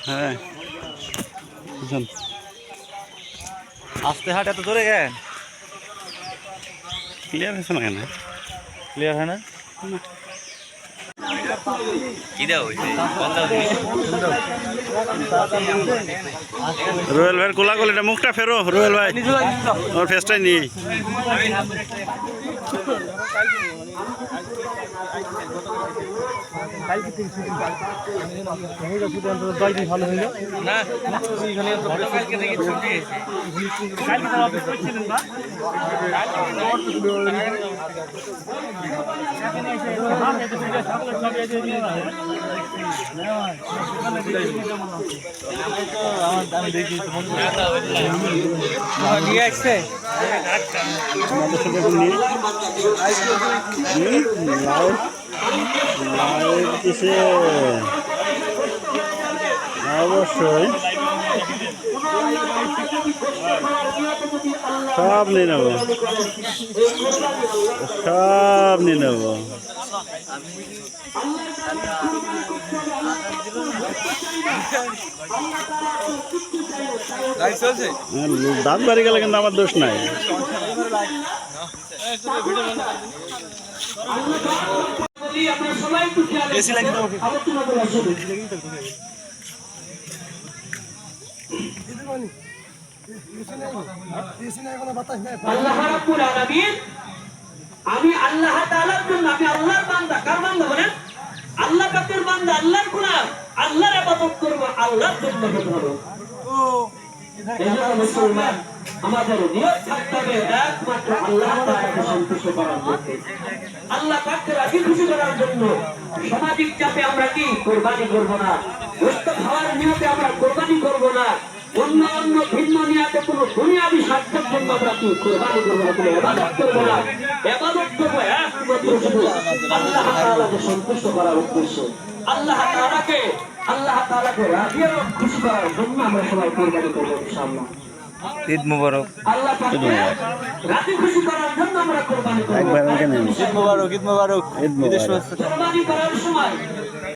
হ্যাঁ আস্তে হাট এত জোরে কেন? ক্লিয়ার হয়েছে না কেন? ক্লিয়ার হয় না? রোয়েল ভাইয়ের কোলাগুলিটা মুখটা ফেরো রোয়েল ভাই, ওর ফেসটাই নিয়ে ভালো হইল না। নিয়ে আসছে অবশ্যই সব নিয়ে নেব, সব নিয়ে নেব। দাঁত বাড়ি গেলে কিন্তু আমার দোষ নাই। আমি আল্লাহ তাআলার জন্য, আমি আল্লাহর বান্দা। কার বান্দা বলেন? আল্লাহ পাকের বান্দা, আল্লাহর গোলাম। আল্লাহর ইবাদত করব, আল্লাহর জন্য করব। এজন্য মুসলমান আমাদের নিয়ত থাকতে হবে একমাত্র আল্লাহ তাআলাকে সন্তুষ্ট করার জন্য, আল্লাহ পাককে রাজি খুশি করার জন্য। সামাজিক চাপে আমরা কি কুরবানি করব না, গোশত খাওয়ার নিয়তে আমরা কুরবানি করব না, অন্য অন্য ভিন্ন নিয়তে কোনো দুনিয়াবি স্বার্থের জন্য আমরা কি কুরবানি করব না, কোনো ইবাদত করব না। ইবাদত করব একমাত্র শুধু আল্লাহ তাআলাকে সন্তুষ্ট করার উদ্দেশ্যে, আল্লাহ তাআলাকে রাজি এবং খুশি করার জন্য আমরা সবাই কুরবানি করব ইনশাআল্লাহ। ঈদ মুবারক। আল্লাহ পাককে রাজি খুশি করার জন্য আমরা কুরবানি করব। ঈদ মুবারক, ঈদ মুবারক, ঈদ মুবারক। কুরবানি করার সময়